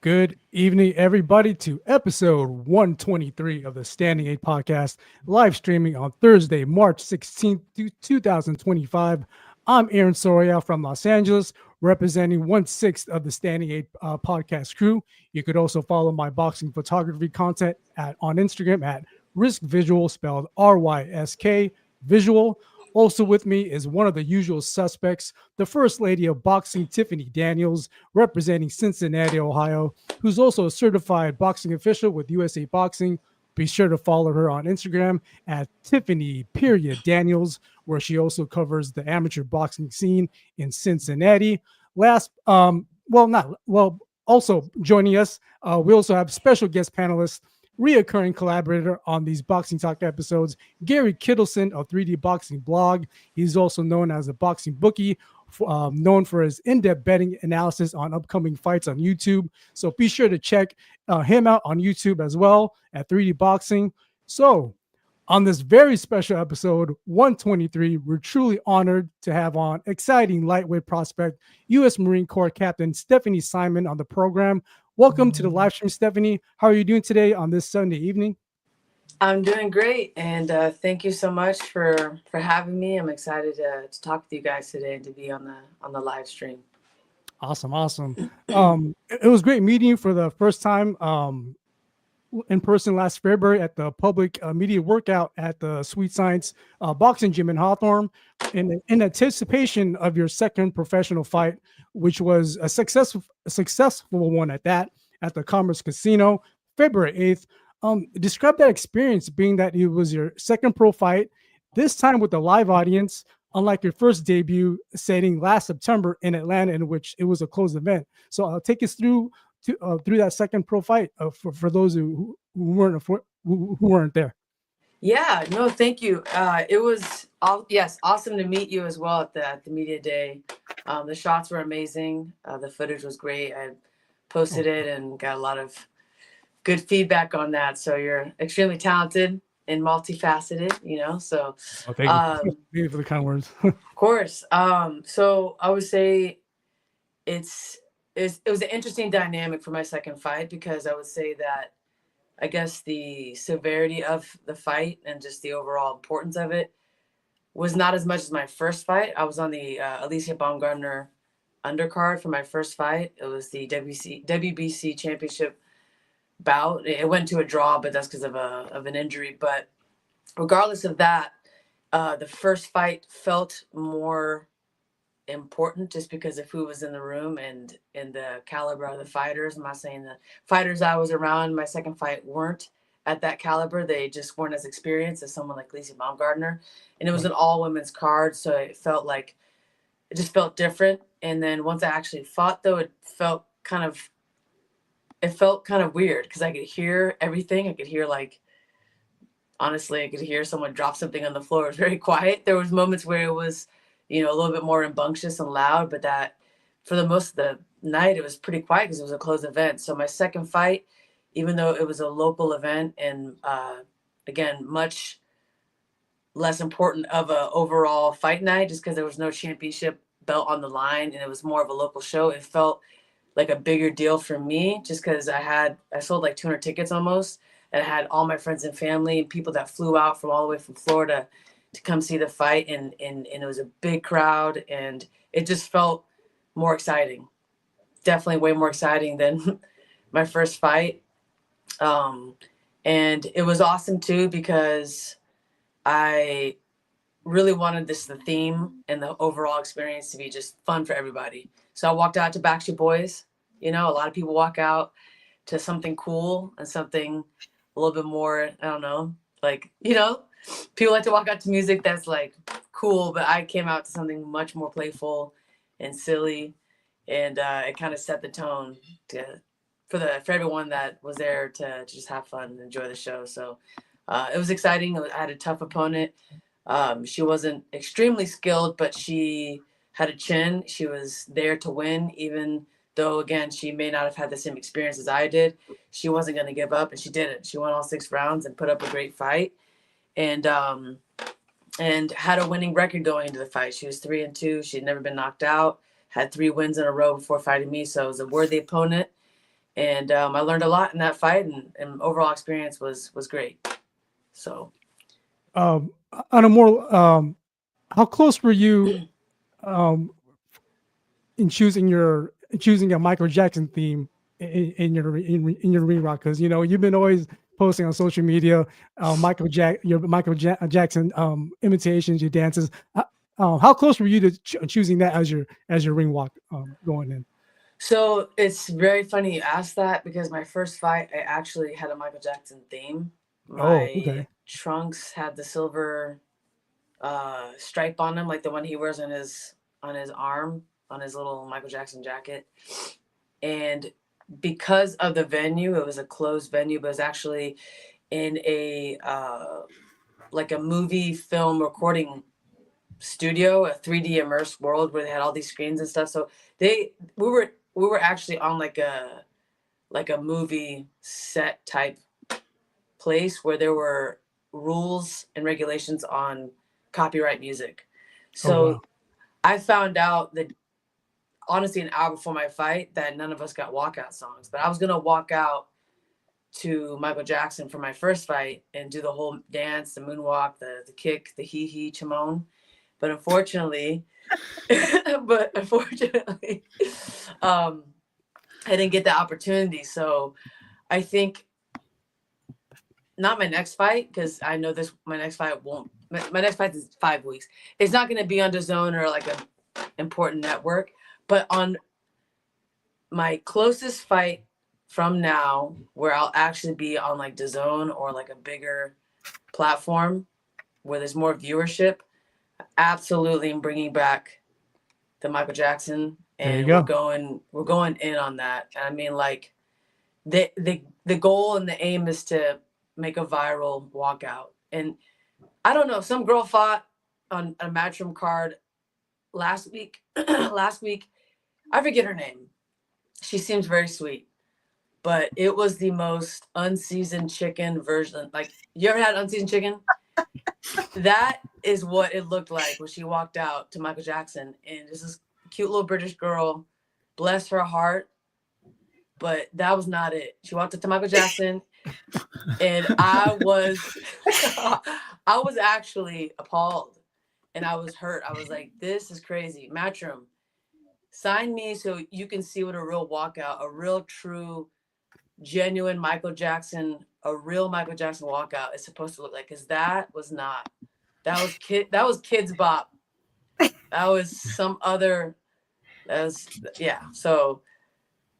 Good evening, everybody, to episode 123 of the Standing 8 podcast, live streaming on Thursday, March 16th, 2025. I'm Aaron Soria from Los Angeles, representing 1/6 of the Standing 8 podcast crew. You could also follow my boxing photography content on Instagram at Risk Visual, spelled RYSK Visual. Also with me is one of the usual suspects, the First Lady of Boxing, Tiffany Daniels, representing Cincinnati, Ohio, who's also a certified boxing official with USA Boxing. Be sure to follow her on Instagram at Tiffany Daniels, where she also covers the amateur boxing scene in Cincinnati. Also joining us, we also have special guest panelist, reoccurring collaborator on these Boxing Talk episodes, Gary Kittleson of 3D Boxing Blog. He's also known as a boxing bookie, known for his in-depth betting analysis on upcoming fights on YouTube. So be sure to check him out on YouTube as well at 3D Boxing. So on this very special episode, 123, we're truly honored to have on exciting lightweight prospect, U.S. Marine Corps Captain Stephanie Simon on the program. Welcome to the live stream, Stephanie. How are you doing today on this Sunday evening? I'm doing great, and thank you so much for having me. I'm excited to talk with you guys today and to be on the live stream. Awesome. It was great meeting you for the first time in person last February at the public media workout at the Sweet Science Boxing Gym in Hawthorne, in anticipation of your second professional fight, which was a successful one at that, at the Commerce Casino, February 8th. Describe that experience, being that it was your second pro fight, this time with a live audience, unlike your first debut setting last September in Atlanta, in which it was a closed event. So I'll take us through that second pro fight for those who weren't there. Yeah, no, thank you. It was awesome to meet you as well at the media day. The shots were amazing. The footage was great. I posted it and got a lot of good feedback on that. So you're extremely talented and multifaceted, so thank you. Thank you for the kind words. Of course. So I would say it was an interesting dynamic for my second fight, because I would say that I guess the severity of the fight and just the overall importance of it was not as much as my first fight. I was on the Alicia Baumgartner undercard for my first fight. It was the WBC championship bout. It went to a draw, but that's because of an injury. But regardless of that, the first fight felt more important just because of who was in the room and the caliber of the fighters. I'm not saying the fighters I was around my second fight weren't at that caliber. They just weren't as experienced as someone like Alicia Baumgartner. And it was an all women's card, so it just felt different. And then once I actually fought, though, it felt kind of weird, because I could hear everything. I could hear, honestly, I could hear someone drop something on the floor. It was very quiet. There was moments where it was, a little bit more rambunctious and loud, but that for the most of the night, it was pretty quiet because it was a closed event. So my second fight, even though it was a local event and, again, much less important of a overall fight night, just because there was no championship belt on the line and it was more of a local show, it felt like a bigger deal for me, just because I sold like 200 tickets almost, and I had all my friends and family and people that flew out from all the way from Florida to come see the fight, and it was a big crowd, and it just felt more exciting. Definitely way more exciting than my first fight. And it was awesome too, because I really wanted the theme and the overall experience to be just fun for everybody. So I walked out to Backstreet Boys. A lot of people walk out to something cool and something a little bit more, I don't know, people like to walk out to music that's like cool, but I came out to something much more playful and silly, and it kind of set the tone for everyone that was there to just have fun and enjoy the show. So it was exciting. I had a tough opponent. She wasn't extremely skilled, but she had a chin. She was there to win, even though, again, she may not have had the same experience as I did. She wasn't going to give up, and she didn't. She won all 6 rounds and put up a great fight, and had a winning record going into the fight. She was 3-2. She had never been knocked out, had 3 wins in a row before fighting me, so it was a worthy opponent. And I learned a lot in that fight, and overall experience was great. So, On a more, how close were you um, in choosing a Michael Jackson theme in your re-rock? Because you've been always posting on social media, your Jackson imitations, your dances. How close were you to choosing that as your ring walk going in? so it's very funny you asked that, because my first fight, I actually had a Michael Jackson theme. Oh, My okay. trunks had the silver stripe on them, like the one he wears on his arm, on his little Michael Jackson jacket. And because of the venue, it was a closed venue, but it was actually in a like a movie film recording studio, a 3D immersed world where they had all these screens and stuff. So we were actually on like a movie set type place where there were rules and regulations on copyright music. Oh, wow. So I found out that, honestly, an hour before my fight, that none of us got walkout songs, but I was gonna walk out to Michael Jackson for my first fight and do the whole dance, the moonwalk, the kick, the hee chimone. But unfortunately, um, I didn't get the opportunity. So I think, not my next fight, because I know my next fight won't. My next fight is 5 weeks. It's not going to be on DAZN or like an important network, but on my closest fight from now, where I'll actually be on like DAZN or like a bigger platform where there's more viewership, absolutely I'm bringing back the Michael Jackson, There you and go. we're going in on that. I mean, like, the goal and the aim is to make a viral walkout. And I don't know, some girl fought on a Matchroom card last week. Last week, I forget her name. She seems very sweet, but it was the most unseasoned chicken version. Like, you ever had unseasoned chicken? That is what it looked like when she walked out to Michael Jackson. And this cute little British girl, bless her heart, but that was not it. She walked up to Michael Jackson, and I was I was actually appalled, and I was hurt. I was like, this is crazy. Matchroom, sign me so you can see what a real walkout, a real true genuine Michael Jackson, a real Michael Jackson walkout is supposed to look like, because that was not. That was Kids Bop. That was some other. Yeah. So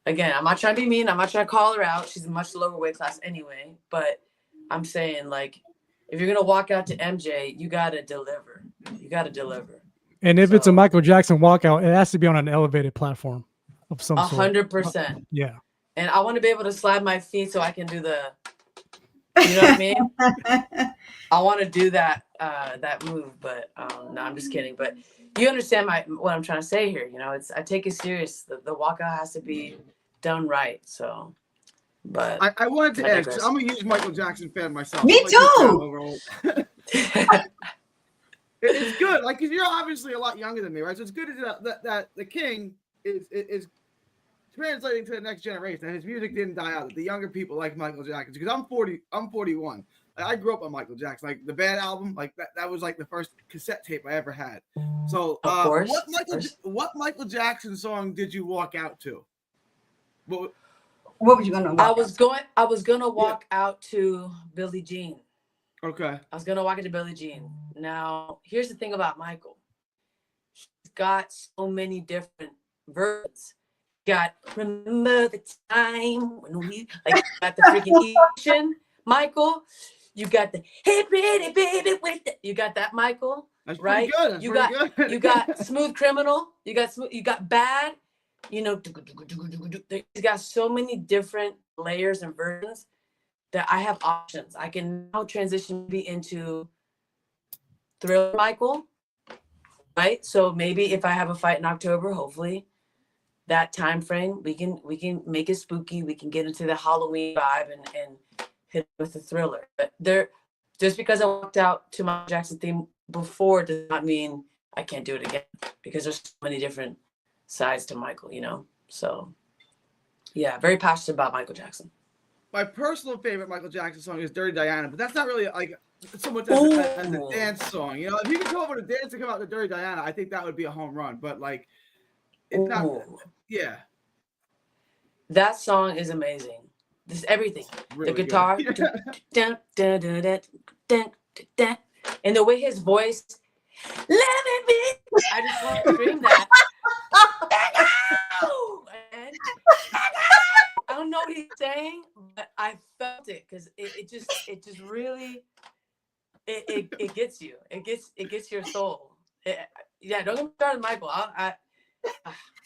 again, I'm not trying to be mean. I'm not trying to call her out. She's a much lower weight class anyway. But I'm saying, like, if you're gonna walk out to MJ, you gotta deliver. You gotta deliver. And if it's a So Michael Jackson walkout, it has to be on an elevated platform of some sort. 100%. Yeah. And I want to be able to slide my feet so I can do the. You know what I mean? I want to do that that move, but no, I'm just kidding. But you understand what I'm trying to say here. I take it serious. The walkout has to be done right. So, but I wanted to I ask. digress. I'm a huge Michael Jackson fan myself. Me I'm a huge fan too. overall. It's good, like, because you're obviously a lot younger than me, right? So it's good that the king is translating to the next generation, and his music didn't die out. That the younger people like Michael Jackson, because I'm 41. Like, I grew up on Michael Jackson, like the Bad album, like that was like the first cassette tape I ever had. So, Of course, what Michael Jackson song did you walk out to? What were you gonna walk I was gonna walk out to Billie Jean. Okay. I was gonna walk into Billie Jean. Now, here's the thing about Michael. He's got so many different versions. Got remember the time when we got the freaking Asian Michael. You got the hey pretty baby with the, you got that Michael. That's right? Pretty good. That's you pretty got good. you got Smooth Criminal. You got Bad. He's got so many different layers and versions that I have options. I can now transition into Thriller Michael, right? So maybe if I have a fight in October, hopefully that time frame we can make it spooky. We can get into the Halloween vibe and hit with the Thriller. But just because I walked out to my Jackson theme before does not mean I can't do it again, because there's so many different sides to Michael, So Yeah, very passionate about Michael Jackson. My personal favorite Michael Jackson song is Dirty Diana, but that's not really like so much as a dance song. You know, if you could come up with a dance to come out to Dirty Diana, I think that would be a home run. But like, it's not. Yeah. That song is amazing. This everything. Really the guitar. And the way his voice. Let me be. I just want to scream that. I don't know what he's saying, but I felt it because it just really it gets you. It gets your soul. Yeah, don't get me started, Michael.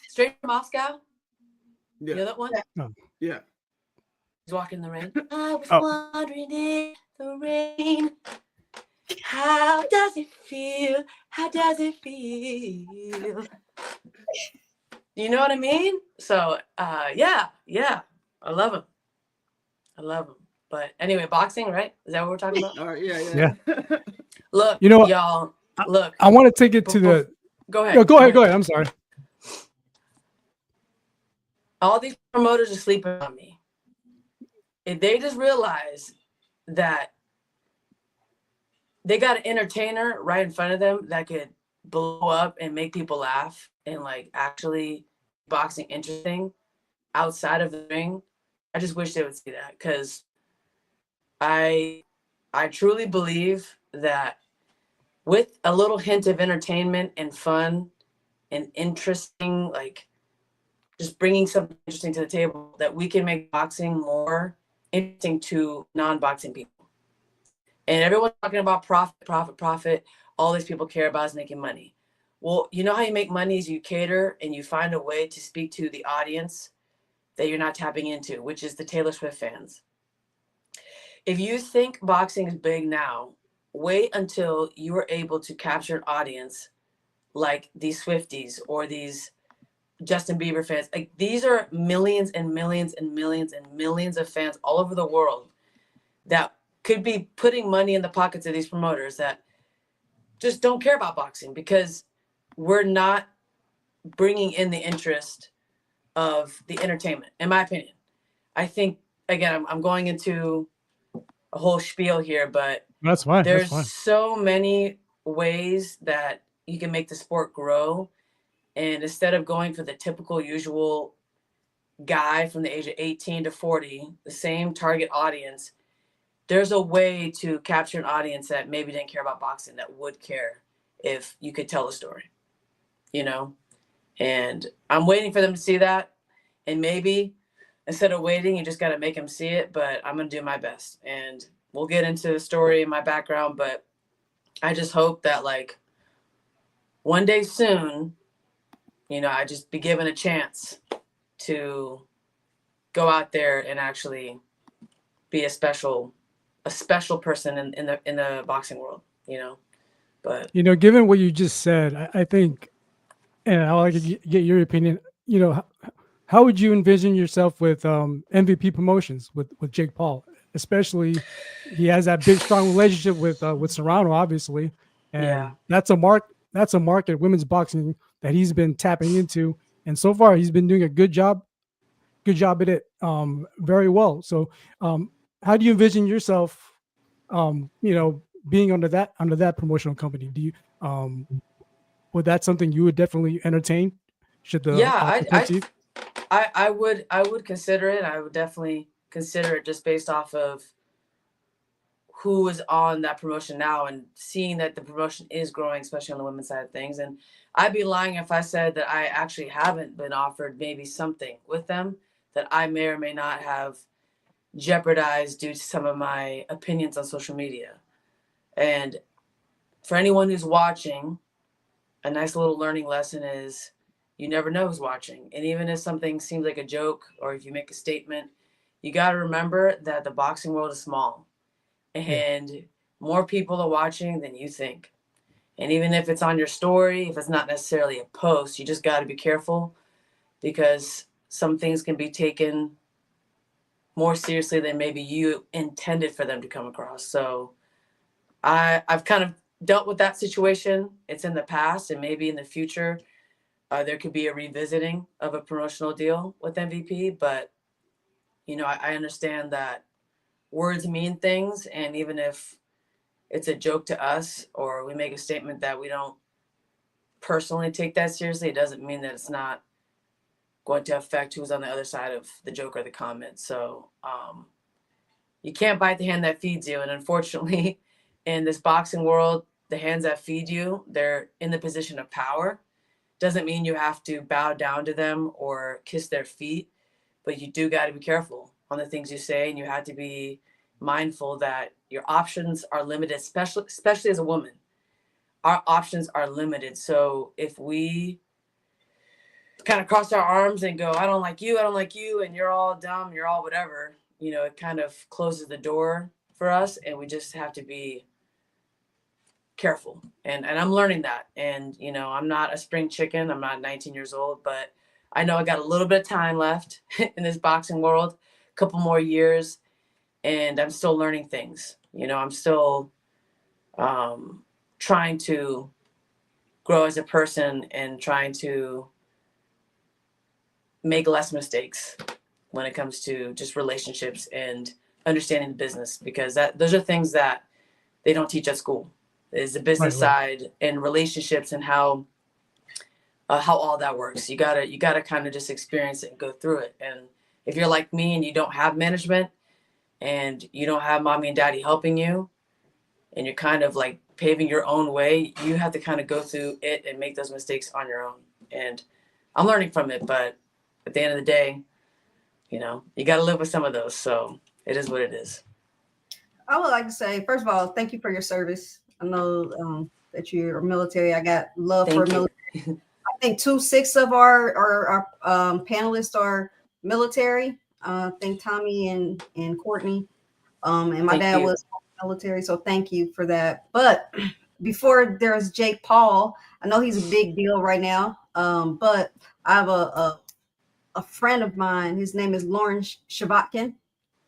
Straight from Moscow. Yeah. You know that one? Yeah. He's walking in the rain. I was wandering in the rain. How does it feel? How does it feel? You know what I mean? So, yeah. I love him. But anyway, boxing, right? Is that what we're talking about? All right, yeah. Look, you know what? y'all, look. I want to take it to the. Go ahead. No, go ahead. I'm sorry. All these promoters are sleeping on me. If they just realize that they got an entertainer right in front of them that could blow up and make people laugh and like actually boxing interesting outside of the ring, I just wish they would see that, because I truly believe that with a little hint of entertainment and fun and interesting, like just bringing something interesting to the table, that we can make boxing more interesting to non-boxing people. And everyone's talking about profit. All these people care about is making money. Well, you know how you make money is you cater and you find a way to speak to the audience that you're not tapping into, which is the Taylor Swift fans. If you think boxing is big now, wait until you are able to capture an audience like these Swifties or these Justin Bieber fans. Like, these are millions and millions and millions and millions of fans all over the world that could be putting money in the pockets of these promoters that just don't care about boxing, because we're not bringing in the interest of the entertainment, in my opinion. I think, again, I'm going into a whole spiel here, but that's fine. There's so many ways that you can make the sport grow. And instead of going for the typical usual guy from the age of 18 to 40, the same target audience, there's a way to capture an audience that maybe didn't care about boxing that would care if you could tell a story, you know? And I'm waiting for them to see that. And maybe instead of waiting, you just got to make them see it. But I'm going to do my best. And we'll get into the story and my background. But I just hope that, like, one day soon, you know, I just be given a chance to go out there and actually be a special person in the boxing world, you know. But, you know, given what you just said, I think, and I'd like to get your opinion, you know, how would you envision yourself with MVP Promotions with Jake Paul? Especially, he has that big, strong relationship with Serrano, obviously, and that's a market, women's boxing, that he's been tapping into, and so far he's been doing a good job at it, very well. So, how do you envision yourself, you know, being under that promotional company? Do you would that something you would definitely entertain? Should the I would consider it. I would definitely consider it, just based off of who is on that promotion now and seeing that the promotion is growing, especially on the women's side of things. And I'd be lying if I said that I actually haven't been offered maybe something with them that I may or may not have jeopardized due to some of my opinions on social media. And for anyone who's watching, a nice little learning lesson is you never know who's watching. And even if something seems like a joke or if you make a statement, you got to remember that the boxing world is small and more people are watching than you think. And even if it's on your story, if it's not necessarily a post, you just got to be careful, because some things can be taken more seriously than maybe you intended for them to come across. So I've kind of dealt with that situation. It's in the past, and maybe in the future, there could be a revisiting of a promotional deal with MVP. But I understand that words mean things. And even if it's a joke to us or we make a statement that we don't personally take that seriously, it doesn't mean that it's not going to affect who's on the other side of the joke or the comment. So you can't bite the hand that feeds you. And unfortunately, in this boxing world, the hands that feed you, they're in the position of power. Doesn't mean you have to bow down to them or kiss their feet, but you do got to be careful on the things you say, and you have to be mindful that your options are limited, especially as a woman. Our options are limited. So if we kind of cross our arms and go, I don't like you, and you're all dumb, you're all whatever, it kind of closes the door for us, and we just have to be careful. And I'm learning that. And, I'm not a spring chicken. I'm not 19 years old, but I know I got a little bit of time left in this boxing world, a couple more years, and I'm still learning things. I'm still trying to grow as a person and trying to make less mistakes when it comes to just relationships and understanding the business, because those are things that they don't teach at school, is the business side and relationships and how all that works. You gotta kind of just experience it and go through it. And if you're like me and you don't have management and you don't have mommy and daddy helping you, and you're kind of like paving your own way, you have to kind of go through it and make those mistakes on your own. And I'm learning from it, but at the end of the day, you got to live with some of those. So it is what it is. I would like to say, first of all, thank you for your service. I know that you're military. I got love for military. I think 2/6 of our panelists are military. I think Tommy and Courtney. And my dad was military, so thank you for that. But before there's Jake Paul, I know he's a big deal right now. But I have a friend of mine. His name is Lauren Shavatkin.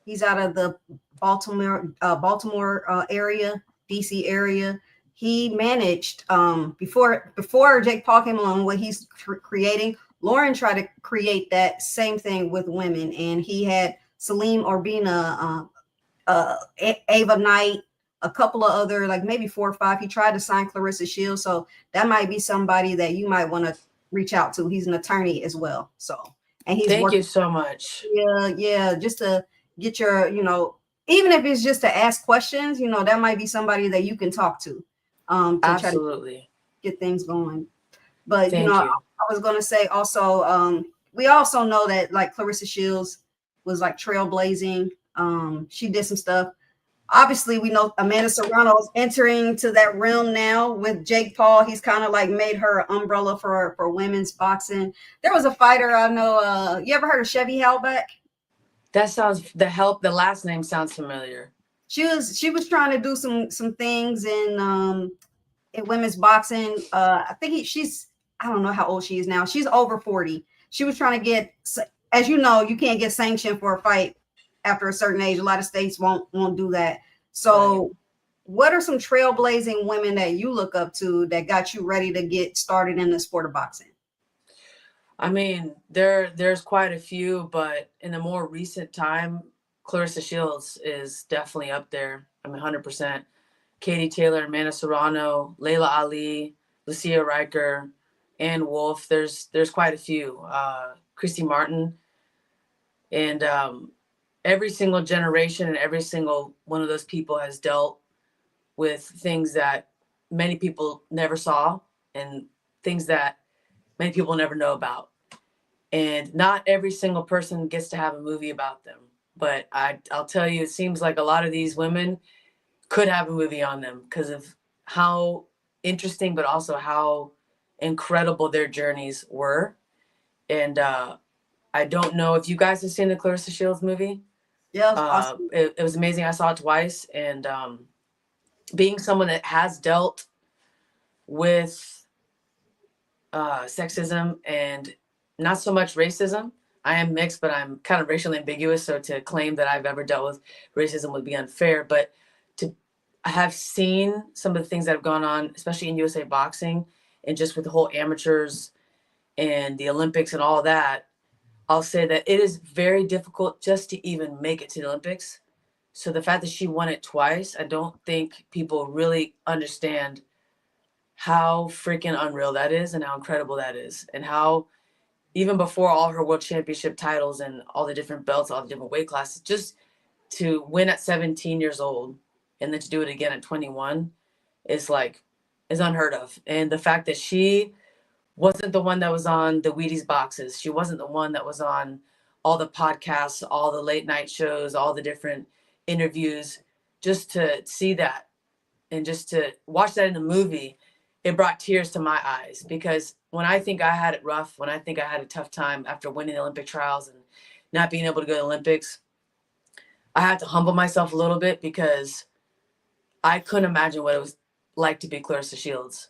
He's out of the Baltimore area, DC area. He managed before Jake Paul came along. What he's creating, Lauren tried to create that same thing with women, and he had Salim Orbina, Ava Knight, a couple of other, like maybe 4 or 5. He tried to sign Clarissa Shields, so that might be somebody that you might want to reach out to. He's an attorney as well. So, and he's Thank you so much. Yeah, just to get your, even if it's just to ask questions, that might be somebody that you can talk to. Absolutely. Try to get things going. But Thank you. I was going to say also, we also know that like Clarissa Shields was like trailblazing. She did some stuff. Obviously, we know Amanda Serrano's entering to that realm now with Jake Paul. He's kind of like made her an umbrella for women's boxing. There was a fighter I know. You ever heard of Chevy Halbeck? That sounds the last name sounds familiar. She was trying to do some things in women's boxing. I think she's, I don't know how old she is now. She's over 40. She was trying to get, as you know, you can't get sanctioned for a fight after a certain age. A lot of states won't do that. So what are some trailblazing women that you look up to that got you ready to get started in the sport of boxing? I mean, there's quite a few, but in the more recent time, Clarissa Shields is definitely up there. I mean, 100%. Katie Taylor, Amanda Serrano, Layla Ali, Lucia Riker, Ann Wolf. There's quite a few. Christy Martin. And every single generation and every single one of those people has dealt with things that many people never saw and things that many people never know about. And not every single person gets to have a movie about them. But I'll tell you, it seems like a lot of these women could have a movie on them because of how interesting, but also how incredible their journeys were. And I don't know if you guys have seen the Clarissa Shields movie. Yeah, it was awesome. It was amazing. I saw it twice. And being someone that has dealt with sexism and not so much racism, I am mixed, but I'm kind of racially ambiguous. So to claim that I've ever dealt with racism would be unfair. But to have seen some of the things that have gone on, especially in USA boxing and just with the whole amateurs and the Olympics and all that, I'll say that it is very difficult just to even make it to the Olympics. So the fact that she won it twice, I don't think people really understand how freaking unreal that is and how incredible that is. And how even before all her world championship titles and all the different belts, all the different weight classes, just to win at 17 years old and then to do it again at 21 is unheard of. And the fact that she wasn't the one that was on the Wheaties boxes. She wasn't the one that was on all the podcasts, all the late night shows, all the different interviews. Just to see that and just to watch that in a movie, it brought tears to my eyes, because when I think I had it rough, when I think I had a tough time after winning the Olympic trials and not being able to go to the Olympics, I had to humble myself a little bit, because I couldn't imagine what it was like to be Clarissa Shields,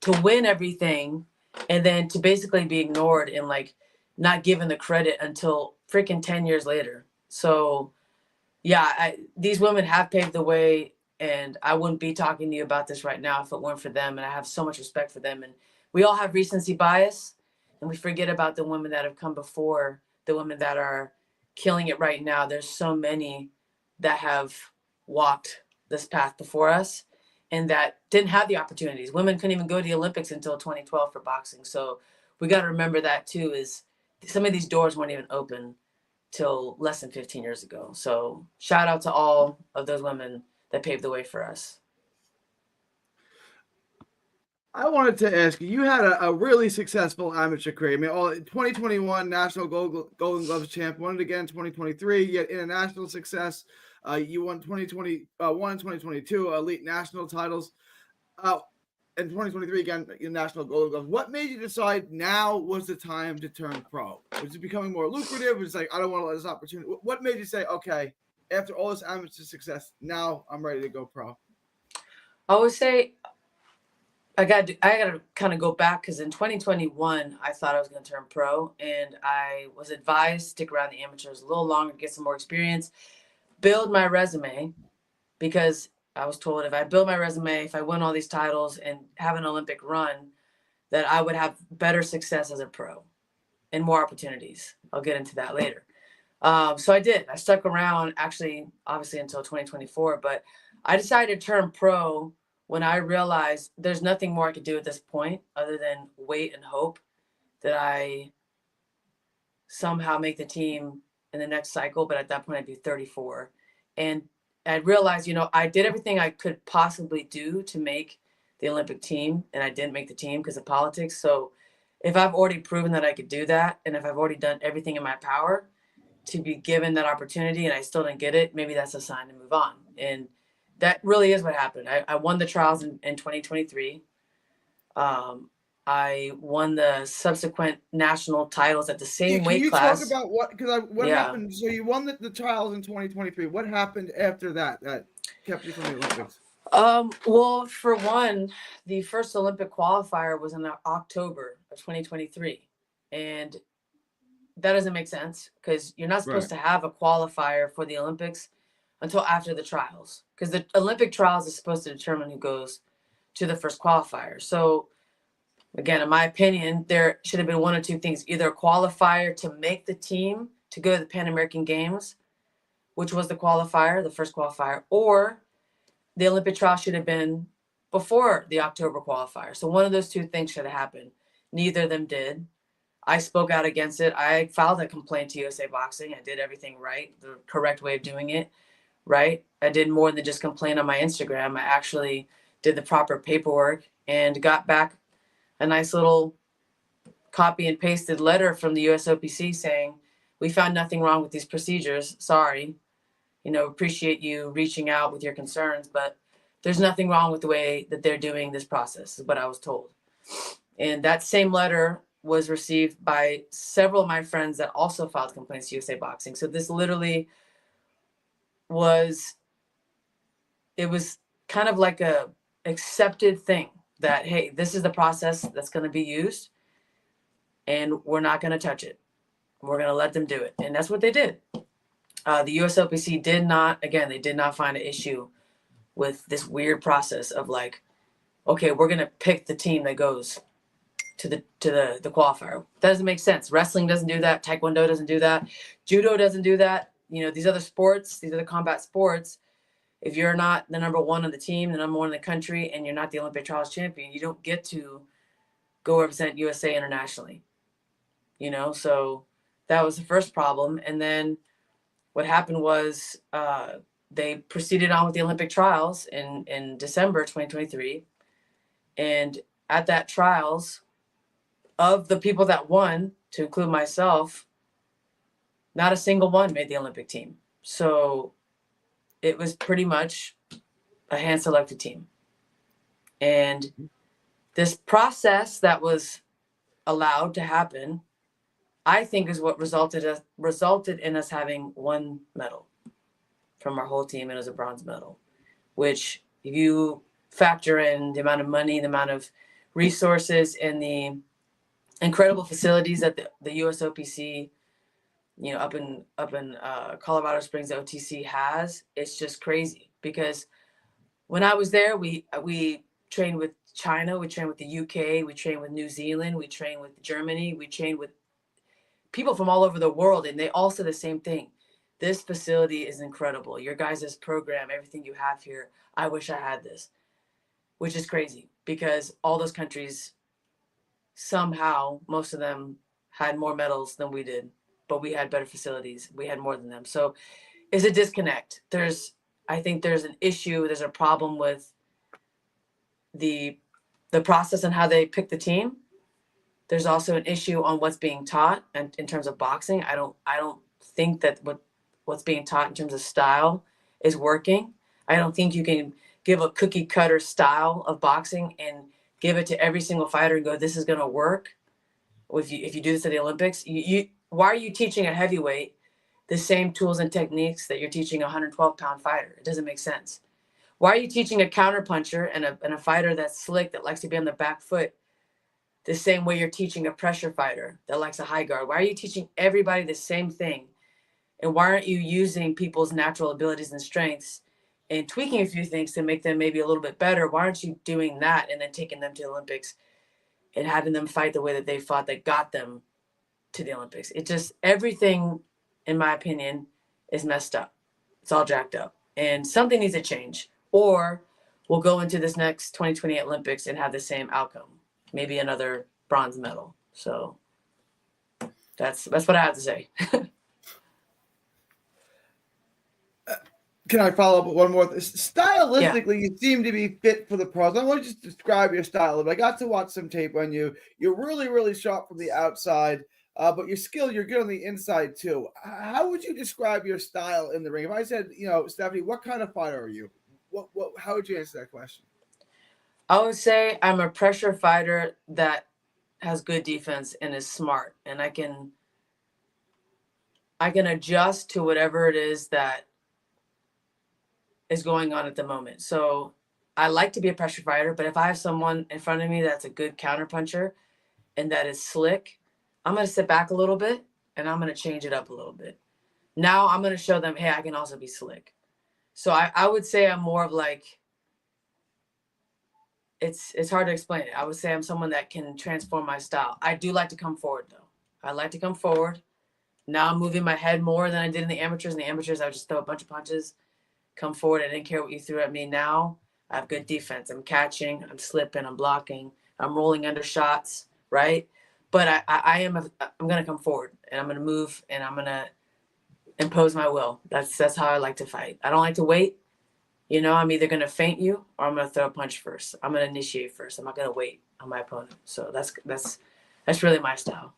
to win everything and then to basically be ignored and like not given the credit until freaking 10 years later. So yeah, these women have paved the way, and I wouldn't be talking to you about this right now if it weren't for them. And I have so much respect for them. And we all have recency bias, and we forget about the women that have come before, the women that are killing it right now. There's so many that have walked this path before us and that didn't have the opportunities. Women couldn't even go to the Olympics until 2012 for boxing. So we got to remember that too, is some of these doors weren't even open till less than 15 years ago. So shout out to all of those women that paved the way for us. I wanted to ask you, you had a really successful amateur career. I mean, 2021 National Golden Gloves champ, won it again in 2023. You had international success. You won 2020, won in 2022 elite national titles. In 2023 again, national Golden Gloves. What made you decide now was the time to turn pro? Was it becoming more lucrative? Was it like, I don't want to let this opportunity? What made you say, okay, after all this amateur success, now I'm ready to go pro? I would say I got to kind of go back, because in 2021, I thought I was going to turn pro, and I was advised to stick around the amateurs a little longer, get some more experience, build my resume, because I was told if I build my resume, if I win all these titles and have an Olympic run, that I would have better success as a pro and more opportunities. I'll get into that later. So I did. I stuck around, actually, obviously until 2024, but I decided to turn pro when I realized there's nothing more I could do at this point other than wait and hope that I somehow make the team in the next cycle. But at that point, I'd be 34. And I realized, I did everything I could possibly do to make the Olympic team, and I didn't make the team because of politics. So if I've already proven that I could do that, and if I've already done everything in my power to be given that opportunity and I still didn't get it, maybe that's a sign to move on. And that really is what happened. I won the trials in 2023. I won the subsequent national titles at the same weight class. Can you talk about what happened? So you won the trials in 2023. What happened after that kept you from the Olympics? Well, for one, the first Olympic qualifier was in October of 2023. And that doesn't make sense, because you're not supposed to have a qualifier for the Olympics until after the trials, because the Olympic trials is supposed to determine who goes to the first qualifier. So again, in my opinion, there should have been one or two things: either a qualifier to make the team to go to the Pan American Games, which was the qualifier, the first qualifier, or the Olympic trial should have been before the October qualifier. So one of those two things should have happened. Neither of them did. I spoke out against it. I filed a complaint to USA Boxing. I did everything right, the correct way of doing it, right? I did more than just complain on my Instagram. I actually did the proper paperwork and got back a nice little copy and pasted letter from the USOPC saying, we found nothing wrong with these procedures. Sorry. Appreciate you reaching out with your concerns, but there's nothing wrong with the way that they're doing this process, is what I was told. And that same letter was received by several of my friends that also filed complaints to USA Boxing. So this literally was kind of like a accepted thing that, hey, this is the process that's going to be used, and we're not going to touch it. We're going to let them do it. And that's what they did. The USOPC did not find an issue with this weird process of like, okay, we're going to pick the team that goes to the qualifier. That doesn't make sense. Wrestling doesn't do that. Taekwondo doesn't do that. Judo doesn't do that. You know, these other sports, these other combat sports, if you're not the number one on the team, the number one in the country, and you're not the Olympic trials champion, you don't get to go represent USA internationally. You know, so that was the first problem. And then what happened was they proceeded on with the Olympic trials in December 2023. And at that trials, of the people that won, to include myself, not a single one made the Olympic team. So it was pretty much a hand-selected team. And this process that was allowed to happen, I think, is what resulted in us having one medal from our whole team, and it was a bronze medal, which if you factor in the amount of money, the amount of resources, and the incredible facilities that the USOPC, you know, up in Colorado Springs, the OTC has, it's just crazy. Because when I was there, we trained with China, we trained with the UK, we trained with New Zealand, we trained with Germany, we trained with people from all over the world, and they all said the same thing. This facility is incredible. Your guys' program, everything you have here, I wish I had this, which is crazy because all those countries, somehow, most of them had more medals than we did, but we had better facilities. We had more than them. So it's a disconnect. I think there's an issue. There's a problem with the process and how they pick the team. There's also an issue on what's being taught, and in terms of boxing, I don't think that what's being taught in terms of style is working. I don't think you can give a cookie cutter style of boxing and give it to every single fighter and go, this is going to work. If you do this at the Olympics, why are you teaching a heavyweight the same tools and techniques that you're teaching a 112-pound fighter? It doesn't make sense. Why are you teaching a counterpuncher and a fighter that's slick, that likes to be on the back foot, the same way you're teaching a pressure fighter that likes a high guard? Why are you teaching everybody the same thing? And why aren't you using people's natural abilities and strengths and tweaking a few things to make them maybe a little bit better? Why aren't you doing that and then taking them to the Olympics and having them fight the way that they fought that got them to the Olympics? It just, everything, in my opinion, is messed up. It's all jacked up. And something needs to change. Or we'll go into this next 2028 Olympics and have the same outcome. Maybe another bronze medal. So that's what I have to say. Can I follow up with one more? Stylistically, you seem to be fit for the pros. I want to just describe your style. I got to watch some tape on you. You're really, really sharp from the outside, but you're good on the inside too. How would you describe your style in the ring? If I said, Stephanie, what kind of fighter are you? How would you answer that question? I would say I'm a pressure fighter that has good defense and is smart, and I can adjust to whatever it is that is going on at the moment. So I like to be a pressure fighter, but if I have someone in front of me that's a good counterpuncher and that is slick, I'm going to sit back a little bit and I'm going to change it up a little bit. Now I'm going to show them, hey, I can also be slick. So I would say I'm more of like, it's hard to explain it. I would say I'm someone that can transform my style. I do like to come forward though. I like to come forward. Now I'm moving my head more than I did in the amateurs. In the amateurs, I would just throw a bunch of punches, come forward. I didn't care what you threw at me. Now I have good defense. I'm catching, I'm slipping, I'm blocking, I'm rolling under shots, right? But I'm going to come forward and I'm going to move and I'm going to impose my will. That's how I like to fight. I don't like to wait. I'm either going to feint you or I'm going to throw a punch first. I'm going to initiate first. I'm not going to wait on my opponent. So that's really my style.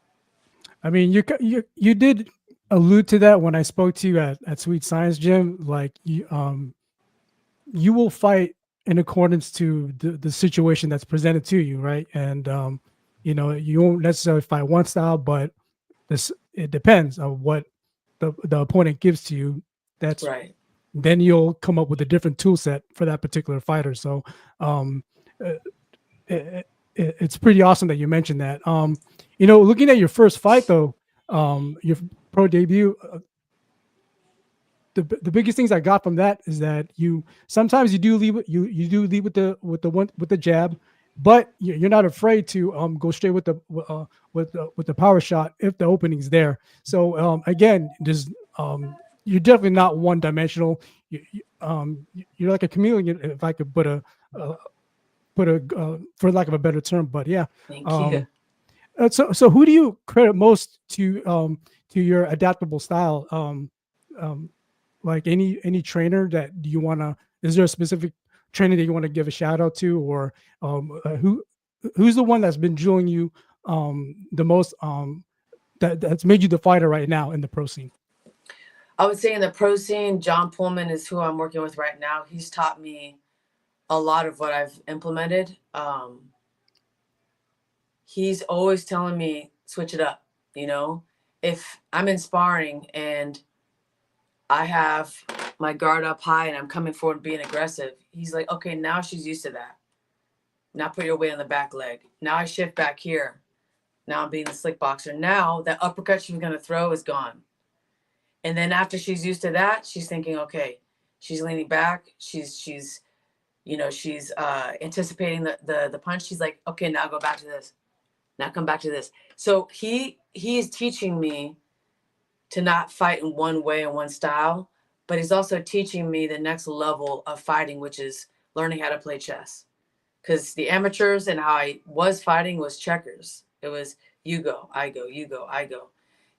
I mean, you did allude to that when I spoke to you at Sweet Science Gym. Like you will fight in accordance to the situation that's presented to you, right? And you won't necessarily fight one style, but it depends on what the opponent gives to you. That's right. Then you'll come up with a different tool set for that particular fighter. So it's pretty awesome that you mentioned that. Looking at your first fight though, your pro debut, the biggest things I got from that is that you sometimes you do lead with the jab, but you're not afraid to go straight with the power shot if the opening's there. So again, there's you're definitely not one dimensional. You're like a chameleon, if I could uh, put a for lack of a better term. But yeah, Thank you. so who do you credit most to your adaptable style? Um, like any trainer that you want to? Is there a specific trainer that you want to give a shout out to, or who's the one that's been drilling you the most? That's made you the fighter right now in the pro scene. I would say in the pro scene, John Pullman is who I'm working with right now. He's taught me a lot of what I've implemented. He's always telling me, switch it up. You know, if I'm in sparring and I have my guard up high and I'm coming forward and being aggressive, he's like, okay, now she's used to that. Now put your weight on the back leg. Now I shift back here. Now I'm being the slick boxer. Now that uppercut she was going to throw is gone. And then after she's used to that, she's thinking, okay, she's leaning back. She's anticipating the punch. She's like, okay, now go back to this. Now come back to this. So he is teaching me to not fight in one way and one style, but he's also teaching me the next level of fighting, which is learning how to play chess. Because the amateurs and how I was fighting was checkers. It was you go, I go, you go, I go.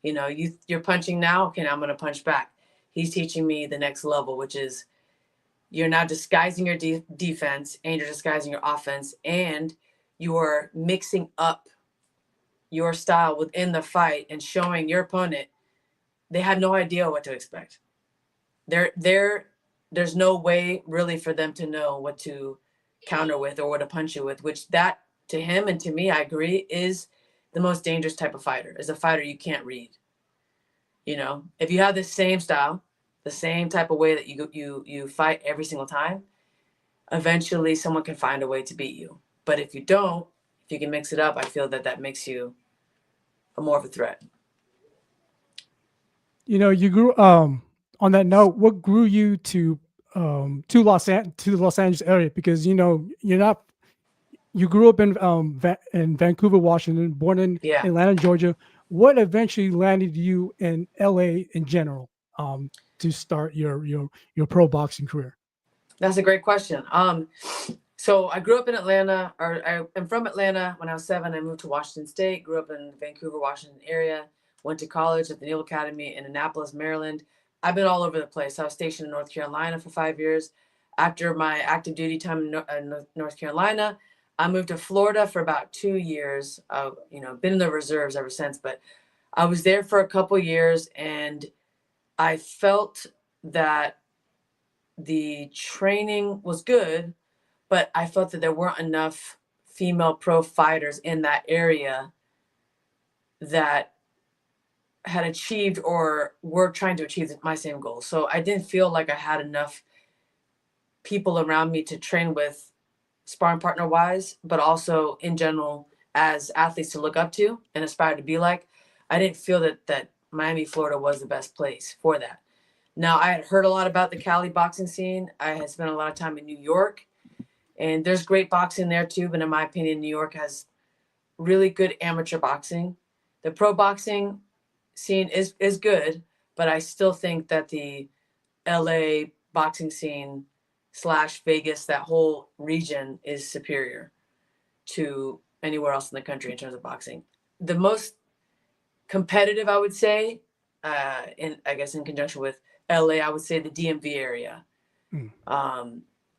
You know, you're punching now. Okay, now I'm going to punch back. He's teaching me the next level, which is you're now disguising your defense and you're disguising your offense, and you're mixing up your style within the fight and showing your opponent they have no idea what to expect. There's no way really for them to know what to counter with or what to punch you with, which that to him and to me, I agree, is the most dangerous type of fighter, is a fighter you can't read. You know, if you have the same style, the same type of way that you fight every single time, eventually someone can find a way to beat you. But if you don't, if you can mix it up, I feel that makes you more of a threat. You know, you grew on that note, what grew you to the Los Angeles area? Because you know you grew up in Vancouver, Washington, born in Atlanta, Georgia. What eventually landed you in LA in general to start your pro boxing career? That's a great question. So I grew up in Atlanta, or I'm from Atlanta. When I was 7, I moved to Washington State, grew up in the Vancouver, Washington area, went to college at the Naval Academy in Annapolis, Maryland. I've been all over the place. I was stationed in North Carolina for 5 years. After my active duty time in North Carolina, I moved to Florida for about 2 years. Been in the reserves ever since, but I was there for a couple years, and I felt that the training was good, but I felt that there weren't enough female pro fighters in that area that had achieved or were trying to achieve my same goals. So I didn't feel like I had enough people around me to train with, sparring partner wise, but also in general as athletes to look up to and aspire to be like. I didn't feel that Miami, Florida was the best place for that. Now, I had heard a lot about the Cali boxing scene. I had spent a lot of time in New York, and there's great boxing there too. But in my opinion, New York has really good amateur boxing. The pro boxing scene is good, but I still think that the LA boxing scene / Vegas, that whole region, is superior to anywhere else in the country in terms of boxing. The most competitive, I would say, in conjunction with LA, I would say the DMV area.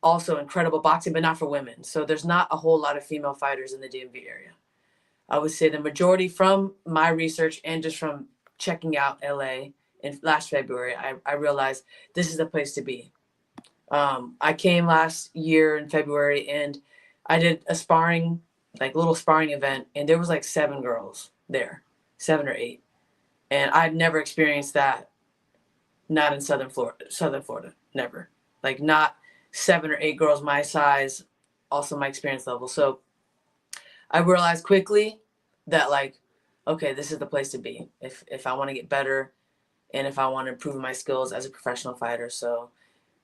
Also incredible boxing, but not for women. So there's not a whole lot of female fighters in the DMV area. I would say the majority, from my research and just from checking out LA in last February, I realized this is the place to be. I came last year in February, and I did a little sparring event, and there was like 7 girls there, 7 or 8. And I'd never experienced that. Not in Southern Florida, never. Like, not 7 or 8 girls my size, also my experience level. So I realized quickly that, like, okay, this is the place to be if I want to get better and if I want to improve my skills as a professional fighter. So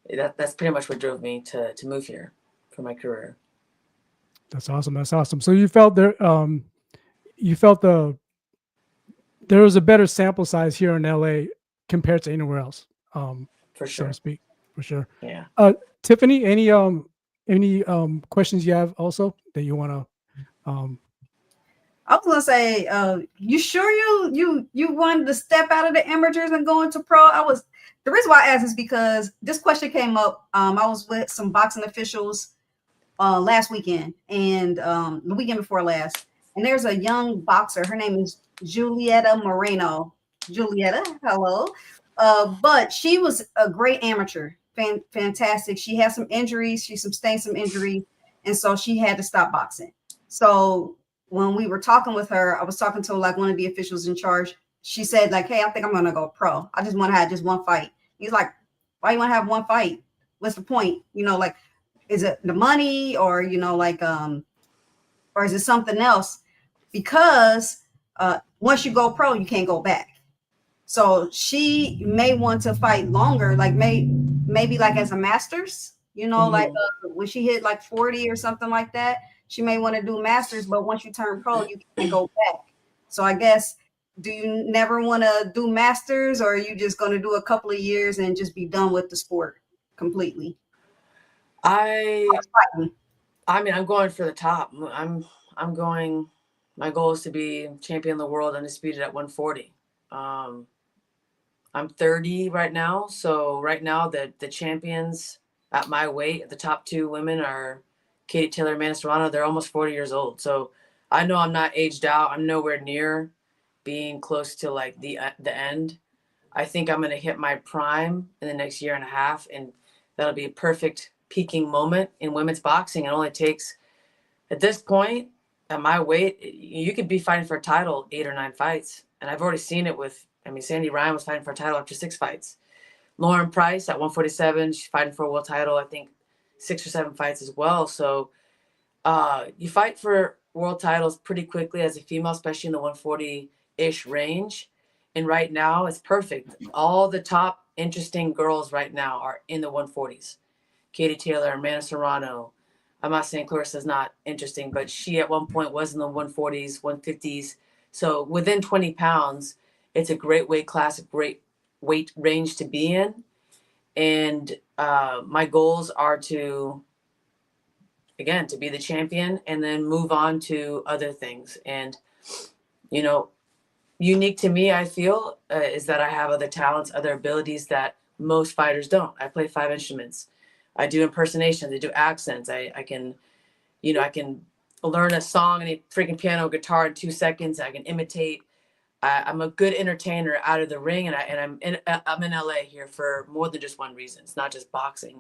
that's pretty much what drove me to move here for my career. That's awesome. That's awesome. So you felt there, you felt there was a better sample size here in LA compared to anywhere else, For so to sure. speak, for sure. Yeah. Tiffany, any questions you have also that you want to I was gonna say, you sure you wanted to step out of the amateurs and go into pro? The reason why I asked is because this question came up. I was with some boxing officials last weekend and the weekend before last, and there's a young boxer. Her name is Julieta Moreno. Julieta, hello. But she was a great amateur, fantastic. She had some injuries. She sustained some injury, and so she had to stop boxing. So when we were talking with her, I was talking to like one of the officials in charge. She said like, "Hey, I think I'm gonna go pro. I just want to have just one fight." He's like, "Why you want to have one fight? What's the point? Like, is it the money or or is it something else?" Because once you go pro, you can't go back. So she may want to fight longer, like maybe like as a masters, like when she hit like 40 or something like that, she may want to do masters, but once you turn pro, you can't go back. So I guess, do you never want to do masters, or are you just going to do a couple of years and just be done with the sport completely? I mean, I'm going for the top. I'm going. My goal is to be champion of the world, undisputed at 140. I'm 30 right now, so right now the champions at my weight, the top two women are Katie Taylor and Amanda Serrano. They're almost 40 years old, so I know I'm not aged out. I'm nowhere near being close to like the end. I think I'm going to hit my prime in the next year and a half, and that'll be a perfect peaking moment in women's boxing. It only takes, at this point, at my weight, you could be fighting for a title 8 or 9 fights. And I've already seen it with, Sandy Ryan was fighting for a title after 6 fights. Lauren Price at 147, she's fighting for a world title, I think 6 or 7 fights as well. So you fight for world titles pretty quickly as a female, especially in the 140-ish range. And right now, it's perfect. All the top interesting girls right now are in the 140s. Katie Taylor, Amanda Serrano. I'm not saying Clarissa's not interesting, but she at one point was in the 140s, 150s. So within 20 pounds, it's a great weight class, a great weight range to be in. And my goals are to be the champion and then move on to other things. And, unique to me, I feel, is that I have other talents, other abilities that most fighters don't. I play 5 instruments. I do impersonations. I do accents. I can learn a song and a freaking piano, guitar in 2 seconds. I can imitate. I'm a good entertainer out of the ring, and I'm in LA here for more than just one reason. It's not just boxing.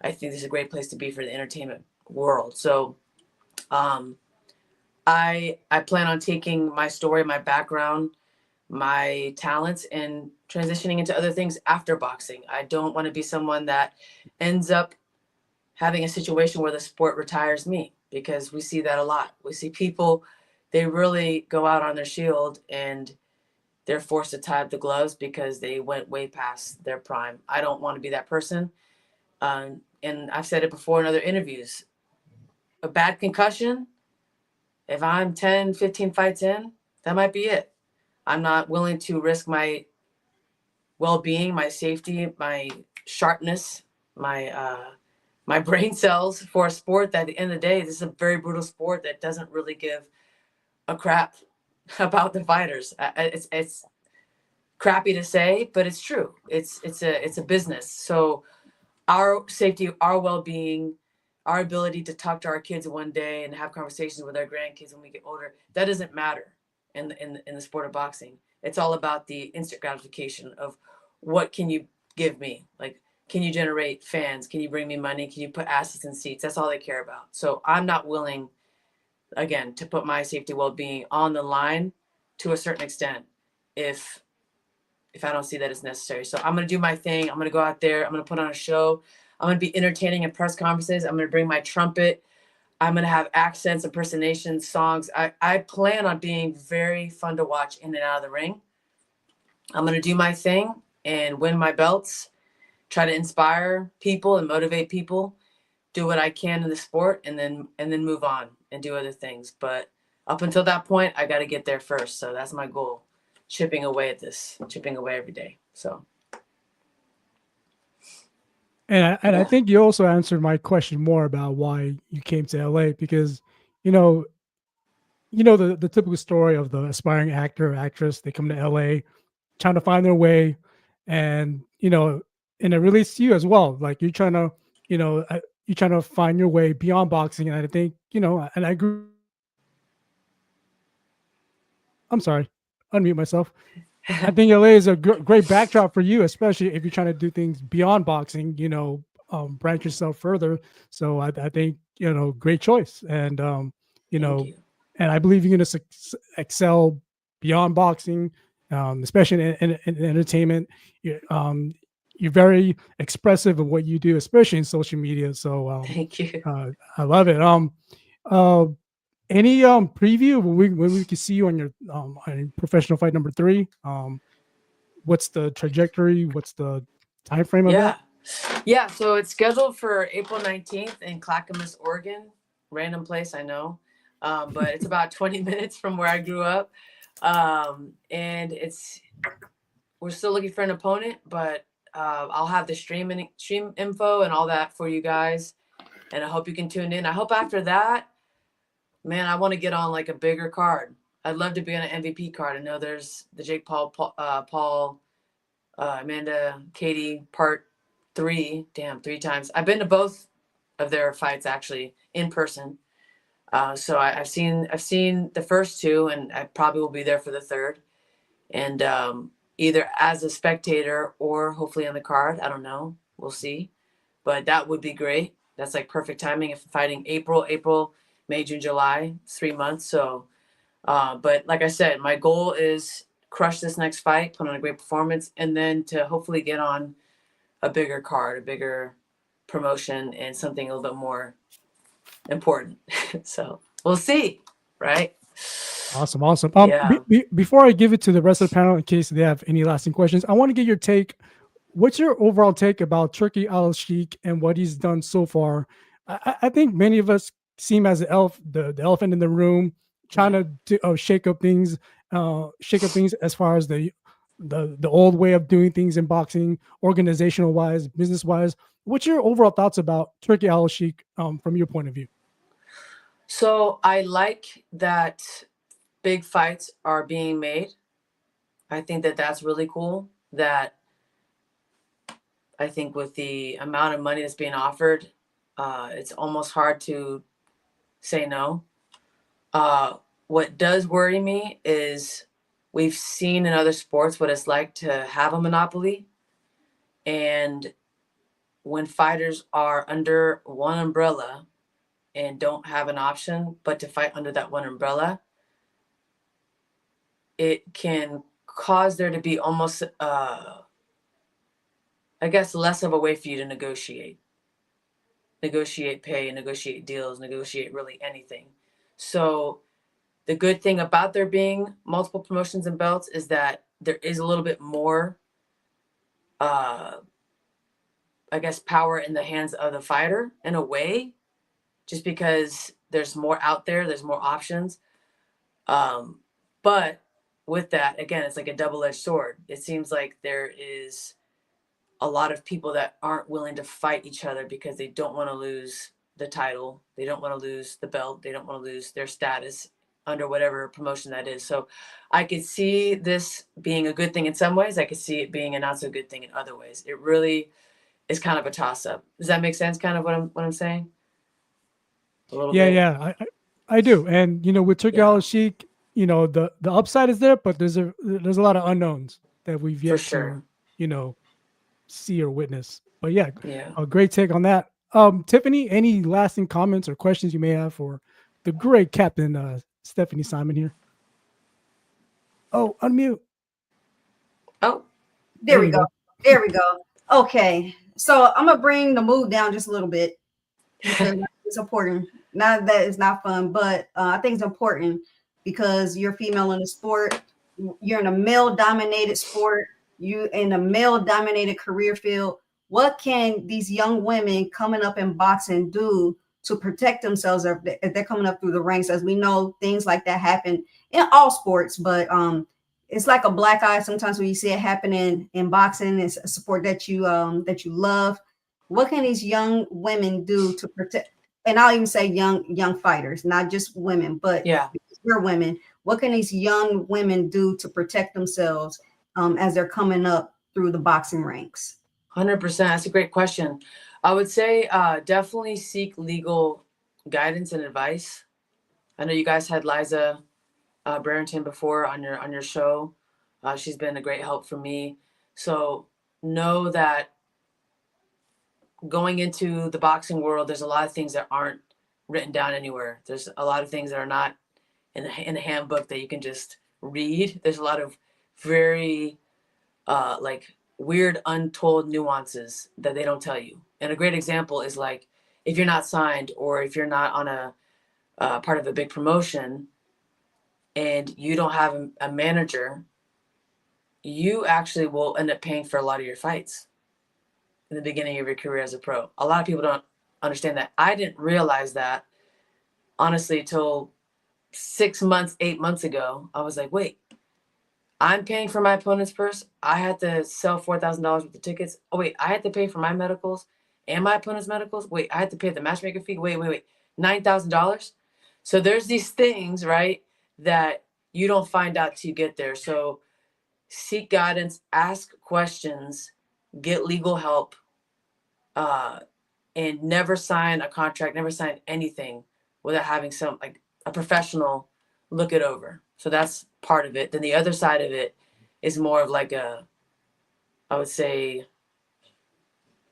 I think this is a great place to be for the entertainment world. So, I plan on taking my story, my background, my talents, and transitioning into other things after boxing. I don't want to be someone that ends up having a situation where the sport retires me, because we see that a lot. We see people, they really go out on their shield and they're forced to tie up the gloves because they went way past their prime. I don't want to be that person. And I've said it before in other interviews. A bad concussion, if I'm 10, 15 fights in, that might be it. I'm not willing to risk my well-being, my safety, my sharpness, my brain cells for a sport that at the end of the day, this is a very brutal sport that doesn't really give a crap about the fighters. It's crappy to say, but it's true. It's a business. So our safety, our well-being, our ability to talk to our kids one day and have conversations with our grandkids when we get older, that doesn't matter in the sport of boxing. It's all about the instant gratification of what can you give me? Like, can you generate fans? Can you bring me money? Can you put assets in seats? That's all they care about. So I'm not willing, again, to put my safety, well-being on the line to a certain extent if I don't see that it's necessary. So I'm going to do my thing. I'm going to go out there. I'm going to put on a show. I'm going to be entertaining in press conferences. I'm going to bring my trumpet. I'm going to have accents, impersonations, songs. I plan on being very fun to watch in and out of the ring. I'm going to do my thing and win my belts, try to inspire people and motivate people. do what I can in the sport, and then move on and do other things. But up until that point, I got to get there first. So that's my goal, chipping away every day. So. And I think you also answered my question more about why you came to LA, because you know the typical story of the aspiring actor or actress. They come to LA trying to find their way, and and it relates to you as well. Like you're trying to you're trying to find your way beyond boxing. And I think and I agree. I'm sorry, unmute myself. I think LA is a great backdrop for you, especially if you're trying to do things beyond boxing, branch yourself further. So I think, great choice. And, Thank you. and I believe you're going to excel beyond boxing, especially in entertainment. You're very expressive of what you do, especially in social media. So Thank you. I love it. Any preview when we can see you on your on professional fight number 3? What's the trajectory? What's the time frame of that? Yeah. So it's scheduled for April 19th in Clackamas, Oregon. Random place, I know, but it's about 20 minutes from where I grew up, and we're still looking for an opponent, but I'll have the stream info and all that for you guys, and I hope you can tune in. I hope after that, man, I want to get on like a bigger card. I'd love to be on an MVP card. I know there's the Jake Paul, Amanda, Katie part 3. Damn, 3 times. I've been to both of their fights actually in person. So I've seen the first 2, and I probably will be there for the third. And either as a spectator or hopefully on the card. I don't know. We'll see. But that would be great. That's like perfect timing if fighting April, May, June, July, 3 months. So, but like I said, my goal is crush this next fight, put on a great performance, and then to hopefully get on a bigger card, a bigger promotion, and something a little bit more important. So we'll see, right? Awesome. Yeah. Before I give it to the rest of the panel, in case they have any lasting questions, I want to get your take. What's your overall take about Turki Al-Sheikh and what he's done so far? I think many of us see him as the elephant in the room, trying to shake up things as far as the old way of doing things in boxing, organizational wise, business wise. What's your overall thoughts about Turki Al-Sheikh from your point of view? So I like that big fights are being made. I think that that's really cool. That I think with the amount of money that's being offered, it's almost hard to say no. What does worry me is we've seen in other sports what it's like to have a monopoly. And when fighters are under one umbrella and don't have an option but to fight under that one umbrella, it can cause there to be almost, I guess, less of a way for you to negotiate pay, negotiate deals, negotiate really anything. So the good thing about there being multiple promotions and belts is that there is a little bit more, I guess, power in the hands of the fighter in a way, just because there's more out there, there's more options. But with that, again, it's like a double-edged sword. It seems like there is a lot of people that aren't willing to fight each other because they don't want to lose the title. They don't want to lose the belt. They don't want to lose their status under whatever promotion that is. So I could see this being a good thing in some ways. I could see it being a not so good thing in other ways. It really is kind of a toss-up. Does that make sense? Kind of what I'm saying? A little bit. Yeah, I do. And with Turki Al-Sheikh, the upside is there, but there's a lot of unknowns that we've yet to see or witness. But yeah, a great take on that. Tiffany, any lasting comments or questions you may have for the great Captain Stephanie Simon here? Oh, unmute. Oh, there we go. There we go. Okay, so I'm gonna bring the mood down just a little bit because it's important. Not that it's not fun, but I think it's important because you're female in the sport. You're in a male-dominated sport. You in a male-dominated career field. what can these young women coming up in boxing do to protect themselves if they're coming up through the ranks? As we know, things like that happen in all sports, but it's like a black eye sometimes when you see it happening in boxing. It's a sport that you love. What can these young women do to protect? And I'll even say young fighters, not just women, but Yeah. we're women. What can these young women do to protect themselves as they're coming up through the boxing ranks? 100%. That's a great question. I would say definitely seek legal guidance and advice. I know you guys had Liza Brereton before on your show. She's been a great help for me. So know that going into the boxing world, there's a lot of things that aren't written down anywhere. There's a lot of things that are not in a handbook that you can just read. There's a lot of very like weird untold nuances that they don't tell you. And a great example is like if you're not signed or if you're not on a part of a big promotion and you don't have a manager, you actually will end up paying for a lot of your fights in the beginning of your career as a pro. A lot of people don't understand that. I didn't realize that honestly till 6 months, 8 months ago. I was like, wait, I'm paying for my opponent's purse. I had to sell $4,000 worth of tickets. Oh, wait, I had to pay for my medicals and my opponent's medicals. Wait, I had to pay the matchmaker fee. Wait, $9,000. So there's these things, right, that you don't find out till you get there. So seek guidance, ask questions, get legal help, and never sign a contract, never sign anything without having a professional look it over. So that's part of it. Then the other side of it is more of like I would say,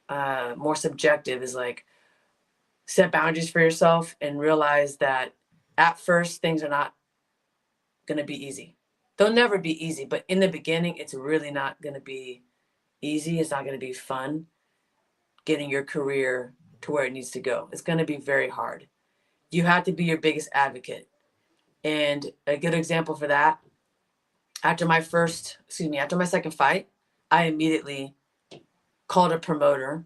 more subjective, is like set boundaries for yourself and realize that at first things are not going to be easy. They'll never be easy, but in the beginning, it's really not going to be easy. It's not going to be fun getting your career to where it needs to go. It's going to be very hard. You have to be your biggest advocate. And a good example for that, after my second fight, I immediately called a promoter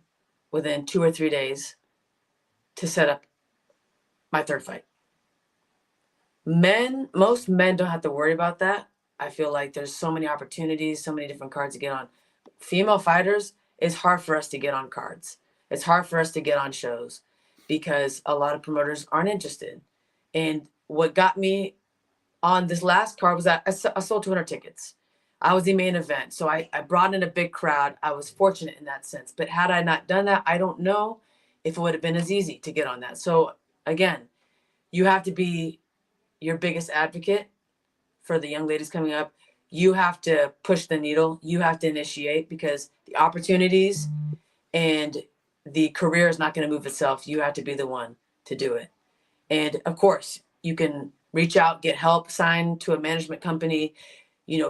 within 2 or 3 days to set up my third fight. Most men don't have to worry about that. I feel like there's so many opportunities, so many different cards to get on. Female fighters, it's hard for us to get on cards. It's hard for us to get on shows because a lot of promoters aren't interested. And what got me on this last card was that I sold 200 tickets. I was the main event. So I brought in a big crowd. I was fortunate in that sense. But had I not done that, I don't know if it would have been as easy to get on that. So again, you have to be your biggest advocate for the young ladies coming up. You have to push the needle. You have to initiate because the opportunities and the career is not going to move itself. You have to be the one to do it. And of course, you can reach out, get help, sign to a management company,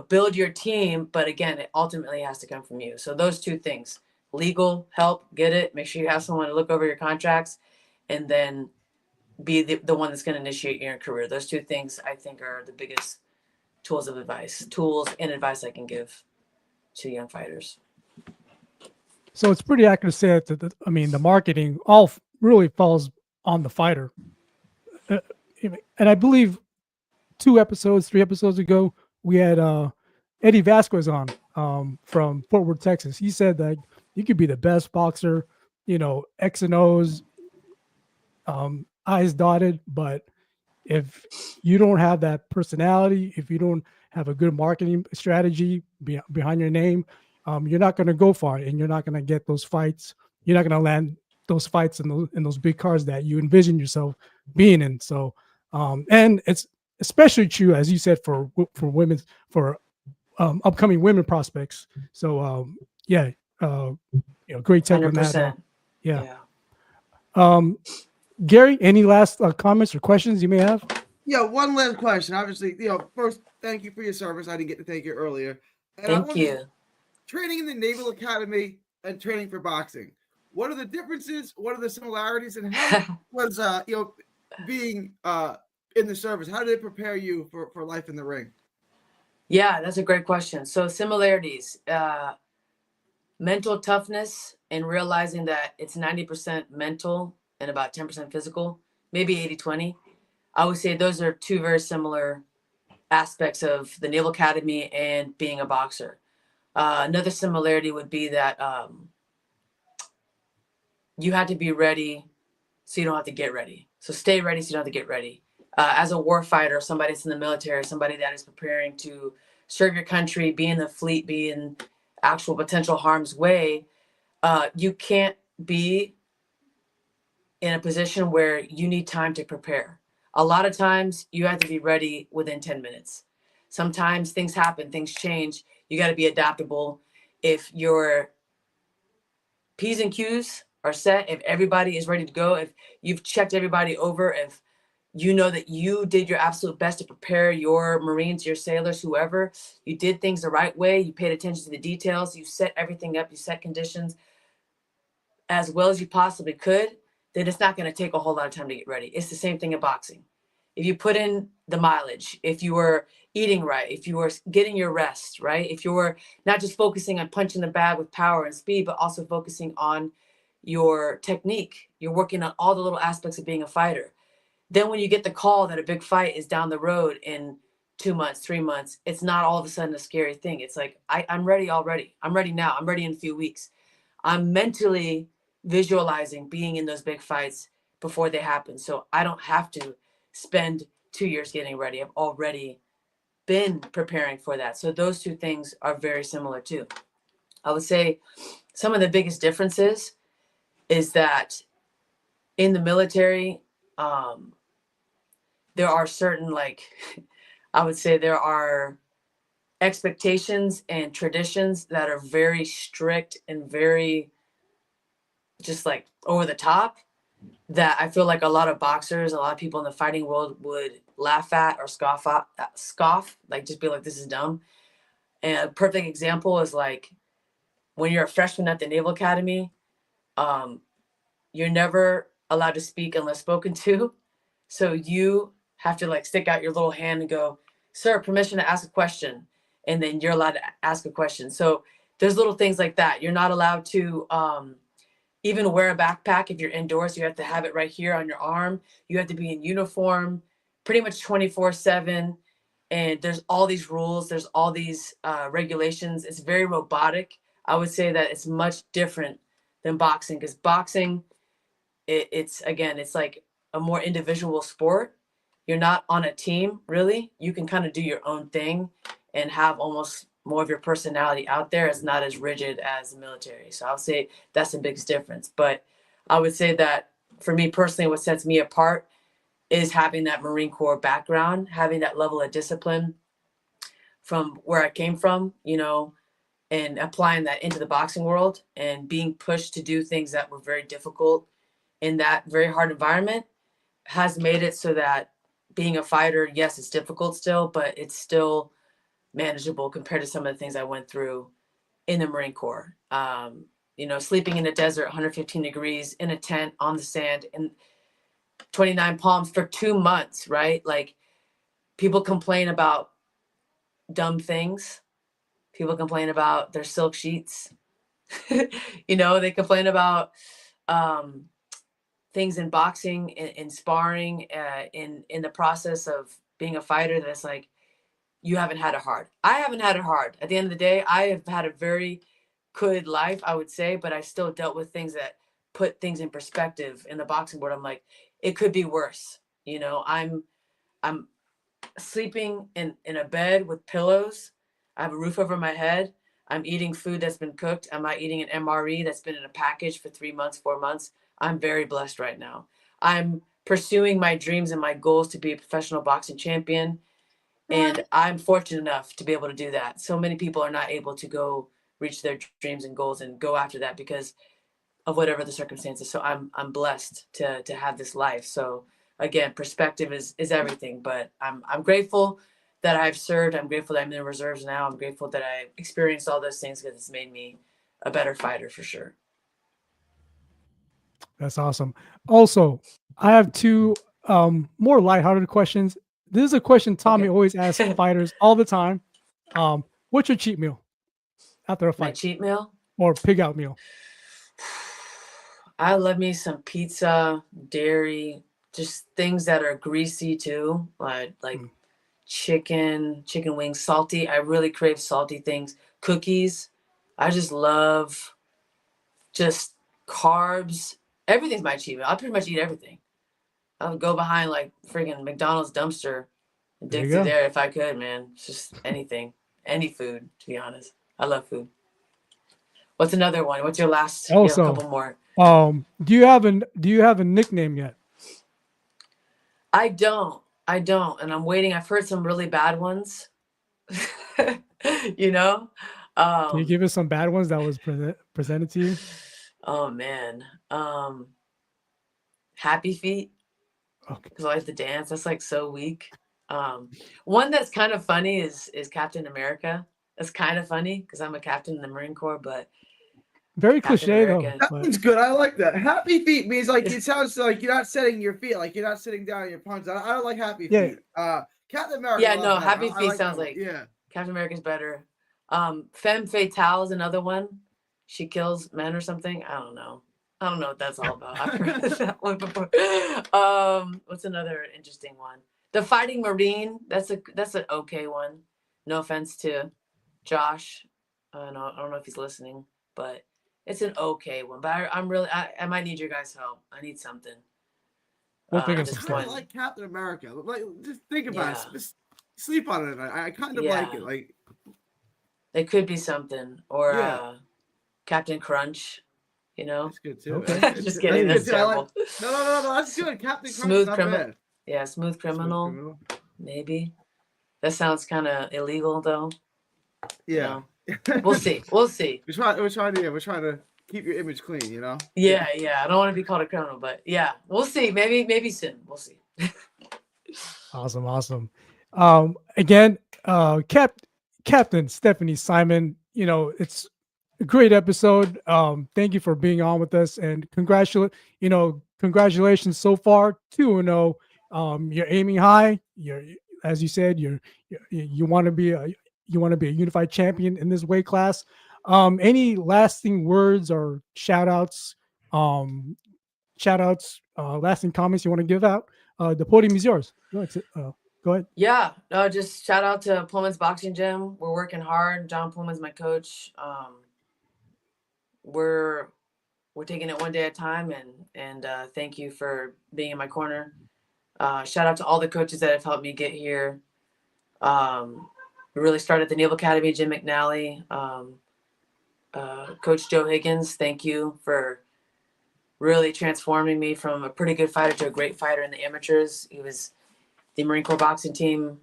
build your team. But again, it ultimately has to come from you. So those two things, legal help, get it, make sure you have someone to look over your contracts, and then be the one that's going to initiate your career. Those two things I think are the biggest tools and advice I can give to young fighters. So it's pretty accurate to say that the marketing all really falls on the fighter. And I believe 3 episodes ago, we had Eddie Vasquez on from Fort Worth, Texas. He said that you could be the best boxer, X and O's, I's dotted, but if you don't have that personality, if you don't have a good marketing strategy behind your name, you're not going to go far, and you're not going to get those fights. You're not going to land those fights in those big cars that you envision yourself being in. So, and it's especially true, as you said, for women, for upcoming women prospects. So, great take on that. 100%. Yeah. Gary, any last comments or questions you may have? Yeah, one last question. Obviously, first, thank you for your service. I didn't get to thank you earlier. And Thank you. Training in the Naval Academy and training for boxing. What are the differences? What are the similarities? And how was being in the service? How did it prepare you for life in the ring? Yeah, that's a great question. So similarities. mental toughness and realizing that it's 90% mental and about 10% physical, maybe 80-20. I would say those are two very similar aspects of the Naval Academy and being a boxer. Another similarity would be that you had to be ready so you don't have to get ready. So stay ready so you don't have to get ready. As a war fighter, somebody that's in the military, somebody that is preparing to serve your country, be in the fleet, be in actual potential harm's way, you can't be in a position where you need time to prepare. A lot of times you have to be ready within 10 minutes. Sometimes things happen, things change. You got to be adaptable. If your P's and Q's are set, if everybody is ready to go, if you've checked everybody over, if you know that you did your absolute best to prepare your Marines, your sailors, whoever, you did things the right way, you paid attention to the details, you set everything up, you set conditions as well as you possibly could, then it's not going to take a whole lot of time to get ready. It's the same thing in boxing. If you put in the mileage, if you were eating right, if you were getting your rest, right? If you were not just focusing on punching the bag with power and speed, but also focusing on your technique, you're working on all the little aspects of being a fighter. Then when you get the call that a big fight is down the road in 2 months, 3 months, it's not all of a sudden a scary thing. It's like, I'm ready already. I'm ready now. I'm ready in a few weeks. I'm mentally visualizing being in those big fights before they happen. So I don't have to spend 2 years getting ready. I've already been preparing for that. So those two things are very similar too. I would say some of the biggest differences is that in the military, there are certain, like, I would say there are expectations and traditions that are very strict and very just like over the top, that I feel like a lot of boxers, a lot of people in the fighting world would laugh at or scoff, like just be like, this is dumb. And a perfect example is like when you're a freshman at the Naval Academy, you're never allowed to speak unless spoken to. So you have to like stick out your little hand and go, sir, permission to ask a question. And then you're allowed to ask a question. So there's little things like that. You're not allowed to even wear a backpack if you're indoors. You have to have it right here on your arm. You have to be in uniform pretty much 24/7. And there's all these rules. There's all these regulations. It's very robotic. I would say that it's much different than boxing, because boxing, it's again, it's like a more individual sport. You're not on a team, really. You can kind of do your own thing and have almost more of your personality out there. It's not as rigid as the military. So I would say that's the biggest difference. But I would say that for me personally, what sets me apart is having that Marine Corps background, having that level of discipline from where I came from, you know, and applying that into the boxing world and being pushed to do things that were very difficult in that very hard environment has made it so that being a fighter, yes, it's difficult still, but it's still manageable compared to some of the things I went through in the Marine Corps. You know, sleeping in a desert, 115 degrees in a tent on the sand in 29 palms for 2 months, right? Like, people complain about dumb things. People complain about their silk sheets. You know, they complain about things in boxing, in sparring, in the process of being a fighter, that's like, you haven't had it hard. I haven't had it hard. At the end of the day, I have had a very good life, I would say, but I still dealt with things that put things in perspective in the boxing world. I'm like, it could be worse. You know, I'm sleeping in a bed with pillows. I have a roof over my head. I'm eating food that's been cooked. I'm not eating an MRE that's been in a package for 3 months, 4 months. I'm very blessed right now. I'm pursuing my dreams and my goals to be a professional boxing champion. And I'm fortunate enough to be able to do that. So many people are not able to go reach their dreams and goals and go after that because of whatever the circumstances. So I'm blessed to have this life. So again, perspective is everything. But I'm grateful that I've served. I'm grateful that I'm in the reserves now. I'm grateful that I experienced all those things, because it's made me a better fighter for sure. That's awesome. Also, I have two more lighthearted questions. This is a question Tommy always asks fighters all the time. What's your cheat meal after a My fight? cheat meal? or pig out meal? I love me some pizza, dairy, just things that are greasy too, like chicken wings, salty. I really crave salty things. Cookies. I just love just carbs. Everything's my cheat meal. I pretty much eat everything. I would go behind like friggin' McDonald's dumpster and There dig you through go. there if I could, man. It's just anything, any food, to be honest. I love food. What's another one? What's your last? You have a Also, couple more. do you have a nickname yet? I don't. And I'm waiting. I've heard some really bad ones. you know? Can you Um, give us some bad ones that was presented to you? oh man. Happy Feet, Okay. because I like to dance. That's like so weak. One that's kind of funny is Captain America. That's kind of funny because I'm a captain in the Marine Corps, but Very Captain cliche though. America. That But one's good. I like that. Happy feet means like it sounds like you're not setting your feet, like you're not sitting down in your palms. I don't like happy Yeah. feet. Captain America. Yeah, a lot no, better. Happy I Feet like that sounds one. like Yeah. Captain America's better. Femme Fatale is another one. She kills men or something. I don't know what that's all about. I've heard that one before. What's another interesting one? The Fighting Marine. That's an okay one. No offense to Josh. I don't know if he's listening, but it's an okay one. But I might need your guys' help. I need something. we'll think I of some kind of stuff. like Captain America. Like, just think about Yeah. it. Just sleep on it. I kind of like it. Like, it could be something, or yeah. Captain Crunch. You know, That's good too. Okay. That's just good. kidding. That's That's good too. I like- terrible. No. That's good. Captain Crunch is Smooth not criminal. bad. Yeah, Smooth Criminal. Smooth criminal. Maybe. That sounds kind of illegal, though. Yeah. We'll see. We'll see. We're trying to keep your image clean. You know. Yeah. I don't want to be called a criminal, but yeah, we'll see. Maybe soon. We'll see. Awesome. Again, Captain Stephanie Simon, it's a great episode. Thank you for being on with us, and congratulations so far, 2-0. You're aiming high. As you said, you want to be a unified champion in this weight class. Any lasting words or shout outs, lasting comments you want to give out? The podium is yours. Go ahead. Yeah. No, just shout out to Pullman's Boxing Gym. We're working hard. John Pullman's my coach. We're taking it one day at a time, and thank you for being in my corner. Shout out to all the coaches that have helped me get here. We really started at the Naval Academy, Jim McNally, Coach Joe Higgins. Thank you for really transforming me from a pretty good fighter to a great fighter in the amateurs. He was the Marine Corps boxing team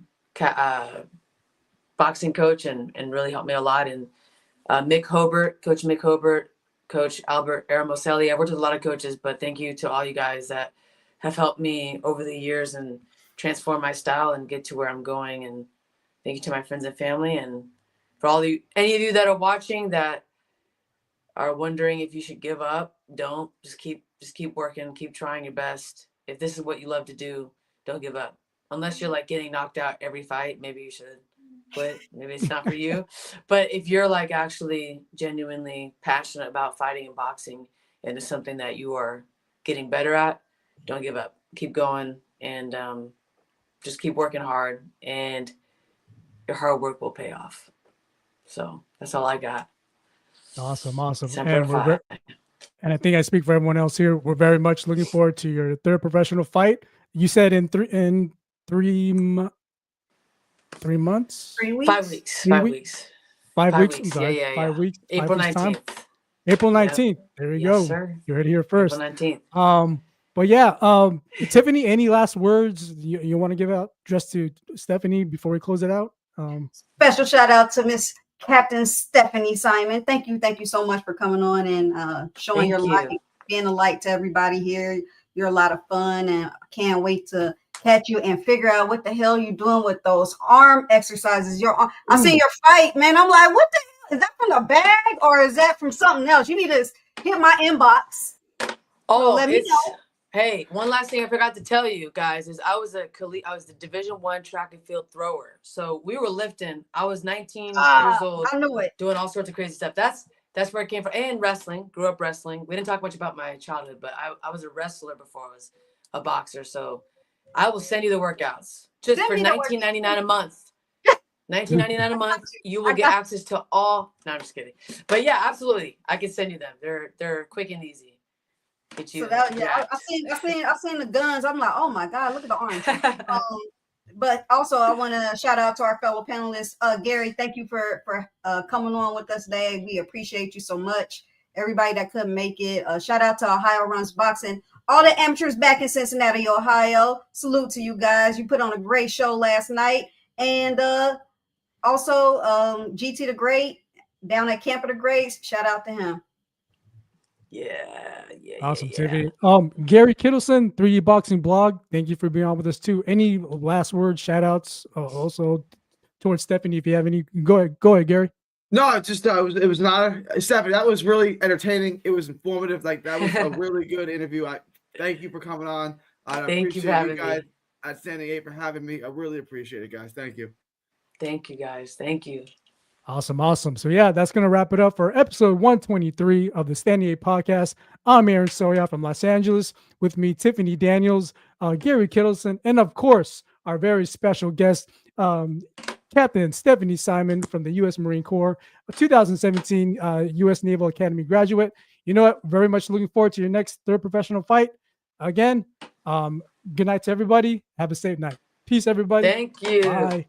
boxing coach and really helped me a lot. And Mick Hobart, Coach Albert Aramoselli. I've worked with a lot of coaches, but thank you to all you guys that have helped me over the years and transform my style and get to where I'm going. And thank you to my friends and family. And for any of you that are watching that are wondering if you should give up, don't. Just keep working, keep trying your best. If this is what you love to do, don't give up. Unless you're like getting knocked out every fight, maybe you should quit. Maybe it's not for you. But if you're like actually genuinely passionate about fighting and boxing and it's something that you are getting better at, don't give up. Keep going and just keep working hard, and your hard work will pay off. So that's all I got. Awesome. Semper Fi. And I think I speak for everyone else here. We're very much looking forward to your third professional fight. You said in 3 months? 3 weeks. 5 weeks. 3 weeks? 5 weeks. Yeah. 5 weeks. April 19th. April 19th. There you go. Yes, sir. You heard it here first. April 19th. But yeah, Tiffany, any last words you want to give out just to Stephanie before we close it out? Special shout out to Miss Captain Stephanie Simon. Thank you so much for coming on and showing your light, being a light to everybody here. You're a lot of fun, and I can't wait to catch you and figure out what the hell you're doing with those arm exercises. I see your fight, man. I'm like, what the hell? Is that from the bag or is that from something else? You need to hit my inbox. Let me know. Hey, one last thing I forgot to tell you guys is I was the Division I track and field thrower. So we were lifting. I was 19 years old. I knew it. Doing all sorts of crazy stuff. That's that's where I came from. And wrestling, grew up wrestling. We didn't talk much about my childhood, but I was a wrestler before I was a boxer. So I will send you the workouts just Send for me the $19.99 a month. $19.99 a month. You will get access to all. No, I'm just kidding. But yeah, absolutely. I can send you them. They're quick and easy. Get you. So that, yeah, I seen the guns. I'm like, oh my God, look at the arms. But also, I want to shout out to our fellow panelists. Gary, thank you for coming on with us today. We appreciate you so much. Everybody that couldn't make it. Shout out to Ohio Runs Boxing. All the amateurs back in Cincinnati, Ohio. Salute to you guys. You put on a great show last night. And also, GT the Great down at Camp of the Greats. Shout out to him. Yeah. Awesome, yeah. Tiffany. Gary Kittleson, 3D Boxing Blog. Thank you for being on with us too. Any last words, shout outs also towards Stephanie, if you have any? Go ahead, Gary. No, it just it was an honor, Stephanie. That was really entertaining. It was informative. Like that was a really good interview. I thank you for coming on. I Thank you for having guys me. at Standing 8 for having me. I really appreciate it, guys. Thank you. Thank you, guys. Thank you. Awesome. So yeah, that's going to wrap it up for episode 123 of the Standing 8 podcast. I'm Aaron Soria from Los Angeles. With me, Tiffany Daniels, Gary Kittleson, and of course, our very special guest, Captain Stephanie Simon from the U.S. Marine Corps, a 2017 U.S. Naval Academy graduate. You know what? Very much looking forward to your next third professional fight. Again, good night to everybody. Have a safe night. Peace, everybody. Thank you. Bye.